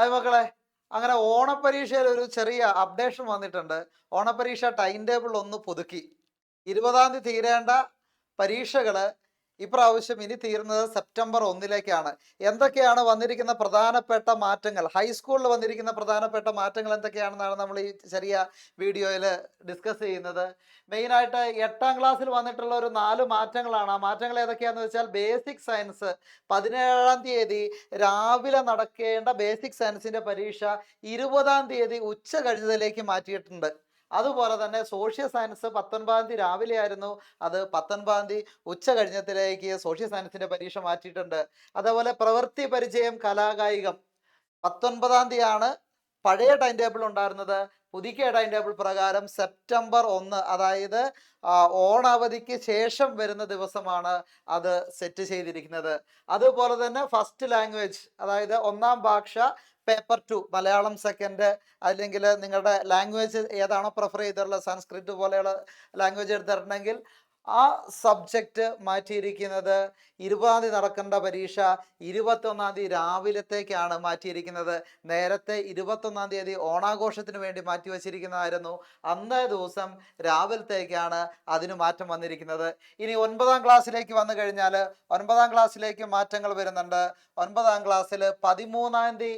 Hi മക്കളെ. അങ്ങനെ ഓണപ്പരീക്ഷയിൽ ഒരു ചെറിയ അപ്ഡേഷൻ വന്നിട്ടുണ്ട്. ഓണപ്പരീക്ഷ ടൈം ടേബിൾ ഒന്ന് പുതുക്കി. 20-ാം തീയതി തീരേണ്ട പരീക്ഷകള് ഇപ്രാവശ്യം ഇനി തീരുന്നത് സെപ്റ്റംബർ 1-ലേക്കാണ്. എന്തൊക്കെയാണ് വന്നിരിക്കുന്ന പ്രധാനപ്പെട്ട മാറ്റങ്ങൾ? ഹൈസ്കൂളിൽ വന്നിരിക്കുന്ന പ്രധാനപ്പെട്ട മാറ്റങ്ങൾ എന്തൊക്കെയാണെന്നാണ് നമ്മൾ ഈ ചെറിയ വീഡിയോയിൽ ഡിസ്കസ് ചെയ്യുന്നത്. മെയിനായിട്ട് 8-ാം ക്ലാസ്സിൽ വന്നിട്ടുള്ള ഒരു 4 മാറ്റങ്ങളാണ്. ആ മാറ്റങ്ങൾ ഏതൊക്കെയാണെന്ന് വെച്ചാൽ ബേസിക് സയൻസ് 17-ാം തീയതി രാവിലെ നടക്കേണ്ട ബേസിക് സയൻസിന്റെ പരീക്ഷ 20-ാം തീയതി ഉച്ച കഴിഞ്ഞതിലേക്ക് മാറ്റിയിട്ടുണ്ട്. അതുപോലെ തന്നെ സോഷ്യൽ സയൻസ് 19-ാം തീയതി രാവിലെ ആയിരുന്നു, അത് 19-ാം തീയതി ഉച്ച കഴിഞ്ഞത്തിലേക്ക് സോഷ്യൽ സയൻസിന്റെ പരീക്ഷ മാറ്റിയിട്ടുണ്ട്. അതേപോലെ പ്രവൃത്തി പരിചയം കലാകായികം 19-ാം തീയതിയാണ് പഴയ ടൈം ടേബിൾ ഉണ്ടായിരുന്നത്. പുതുക്കിയ ടൈം ടേബിൾ പ്രകാരം സെപ്റ്റംബർ 1, അതായത് ഓണാവധിക്ക് ശേഷം വരുന്ന ദിവസമാണ് അത് സെറ്റ് ചെയ്തിരിക്കുന്നത്. അതുപോലെ തന്നെ ഫസ്റ്റ് ലാംഗ്വേജ്, അതായത് ഒന്നാം ഭാഷ പേപ്പർ 2 മലയാളം സെക്കൻഡ്, അല്ലെങ്കിൽ നിങ്ങളുടെ ലാംഗ്വേജ് ഏതാണോ പ്രിഫർ ചെയ്തിട്ടുള്ളത്, സംസ്കൃത് പോലെയുള്ള ലാംഗ്വേജ് എടുത്തിട്ടുണ്ടെങ്കിൽ ആ സബ്ജക്റ്റ് മാറ്റിയിരിക്കുന്നത് 20-ാം തീയതി നടക്കേണ്ട പരീക്ഷ 21-ാം തീയതി രാവിലത്തേക്കാണ് മാറ്റിയിരിക്കുന്നത്. നേരത്തെ 21-ാം തീയതി ഓണാഘോഷത്തിന് വേണ്ടി മാറ്റിവെച്ചിരിക്കുന്നതായിരുന്നു. അന്നേ ദിവസം രാവിലത്തേക്കാണ് അതിന് മാറ്റം വന്നിരിക്കുന്നത്. ഇനി 9-ാം ക്ലാസ്സിലേക്ക് വന്നു കഴിഞ്ഞാൽ 9-ാം ക്ലാസ്സിലേക്ക് മാറ്റങ്ങൾ വരുന്നുണ്ട്. 9-ാം ക്ലാസ്സിൽ 13-ാം തീയതി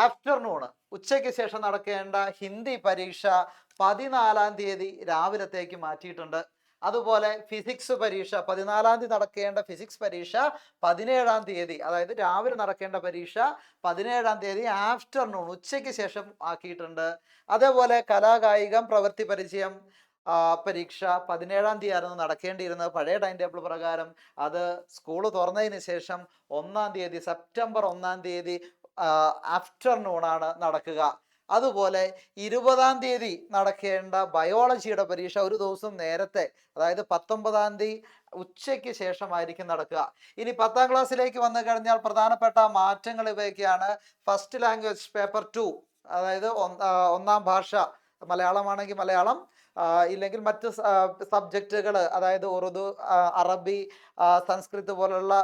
ആഫ്റ്റർനൂണ് ഉച്ചയ്ക്ക് ശേഷം നടക്കേണ്ട ഹിന്ദി പരീക്ഷ 14-ാം തീയതി രാവിലത്തേക്ക് മാറ്റിയിട്ടുണ്ട്. അതുപോലെ ഫിസിക്സ് പരീക്ഷ 14-ാം തീയതി നടക്കേണ്ട ഫിസിക്സ് പരീക്ഷ 17-ാം തീയതി, അതായത് രാവിലെ നടക്കേണ്ട പരീക്ഷ 17-ാം തീയതി ആഫ്റ്റർനൂൺ ഉച്ചയ്ക്ക് ശേഷം ആക്കിയിട്ടുണ്ട്. അതേപോലെ കലാകായികം പ്രവൃത്തി പരിചയം പരീക്ഷ 17-ാം തീയതി ആയിരുന്നു നടക്കേണ്ടിയിരുന്നത് പഴയ ടൈം ടേബിൾ പ്രകാരം. അത് സ്കൂൾ തുറന്നതിന് ശേഷം 1-ാം തീയതി സെപ്റ്റംബർ 1-ാം തീയതി ആഫ്റ്റർനൂണാണ് നടക്കുക. അതുപോലെ 20-ാം തീയതി നടക്കേണ്ട ബയോളജിയുടെ പരീക്ഷ ഒരു ദിവസം നേരത്തെ, അതായത് 19-ാം തീയതി ഉച്ചയ്ക്ക് ശേഷമായിരിക്കും നടക്കുക. ഇനി 10-ാം ക്ലാസ്സിലേക്ക് വന്നു കഴിഞ്ഞാൽ പ്രധാനപ്പെട്ട മാറ്റങ്ങൾ ഇവയൊക്കെയാണ്. ഫസ്റ്റ് ലാംഗ്വേജ് പേപ്പർ 2, അതായത് ഒന്നാം ഭാഷ മലയാളമാണെങ്കിൽ മലയാളം, ഇല്ലെങ്കിൽ മറ്റ് സബ്ജക്റ്റുകൾ, അതായത് ഉറുദു, അറബി, സംസ്കൃത് പോലുള്ള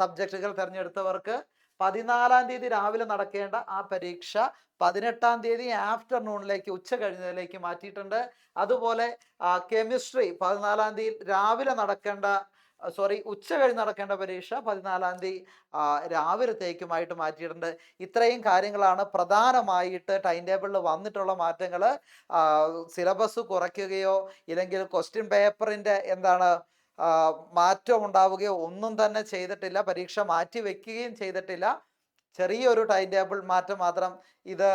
സബ്ജക്റ്റുകൾ തിരഞ്ഞെടുത്തവർക്ക് 14-ാം തീയതി രാവിലെ നടക്കേണ്ട ആ പരീക്ഷ 18-ാം തീയതി ആഫ്റ്റർനൂണിലേക്ക് ഉച്ച കഴിഞ്ഞതിലേക്ക് മാറ്റിയിട്ടുണ്ട്. അതുപോലെ കെമിസ്ട്രി 14-ാം തീയതി രാവിലെ നടക്കേണ്ട, ഉച്ച കഴിഞ്ഞ് നടക്കേണ്ട പരീക്ഷ 14-ാം തീയതി രാവിലത്തേക്കുമായിട്ട് മാറ്റിയിട്ടുണ്ട്. ഇത്രയും കാര്യങ്ങളാണ് പ്രധാനമായിട്ട് ടൈം ടേബിളിൽ വന്നിട്ടുള്ള മാറ്റങ്ങൾ. സിലബസ് കുറയ്ക്കുകയോ ഇല്ലെങ്കിൽ ക്വസ്റ്റ്യൻ പേപ്പറിൻ്റെ മാറ്റം ഉണ്ടാവുകയോ ഒന്നും തന്നെ ചെയ്തിട്ടില്ല. പരീക്ഷ മാറ്റി വെക്കുകയും ചെയ്തിട്ടില്ല. ചെറിയൊരു ടൈം ടേബിൾ മാറ്റം മാത്രം. ഇത്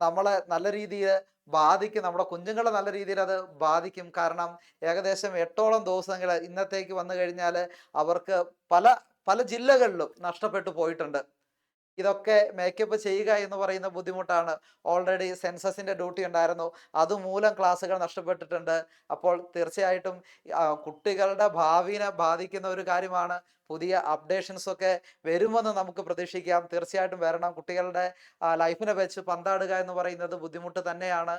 നമ്മളെ നല്ല രീതിയിൽ ബാധിക്കും, നമ്മുടെ കുഞ്ഞുങ്ങളെ നല്ല രീതിയിൽ അത് ബാധിക്കും. കാരണം ഏകദേശം 8ഓളം ദിവസങ്ങൾ ഇന്നത്തേക്ക് വന്നു കഴിഞ്ഞാൽ അവർക്ക് പല പല ജില്ലകളിലും നഷ്ടപ്പെട്ടു പോയിട്ടുണ്ട്. ഇതൊക്കെ മേക്കപ്പ് ചെയ്യുക എന്ന് പറയുന്ന ബുദ്ധിമുട്ടാണ്. ഓൾറെഡി സെൻസസിൻ്റെ ഡ്യൂട്ടി ഉണ്ടായിരുന്നു, അതുമൂലം ക്ലാസ്സുകൾ നഷ്ടപ്പെട്ടിട്ടുണ്ട്. അപ്പോൾ തീർച്ചയായിട്ടും കുട്ടികളുടെ ഭാവിനെ ബാധിക്കുന്ന ഒരു കാര്യമാണ്. പുതിയ അപ്ഡേഷൻസൊക്കെ വരുമെന്ന് നമുക്ക് പ്രതീക്ഷിക്കാം. തീർച്ചയായിട്ടും വരണം. കുട്ടികളുടെ ലൈഫിനെ വെച്ച് പന്താടുക എന്ന് പറയുന്നത് ബുദ്ധിമുട്ട് തന്നെയാണ്.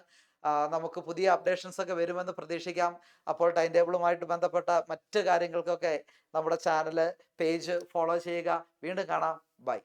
നമുക്ക് പുതിയ അപ്ഡേഷൻസ് ഒക്കെ വരുമെന്ന് പ്രതീക്ഷിക്കാം. അപ്പോൾ ടൈം ടേബിളുമായിട്ട് ബന്ധപ്പെട്ട മറ്റ് കാര്യങ്ങൾക്കൊക്കെ നമ്മുടെ ചാനൽ പേജ് ഫോളോ ചെയ്യുക. വീണ്ടും കാണാം. ബൈ.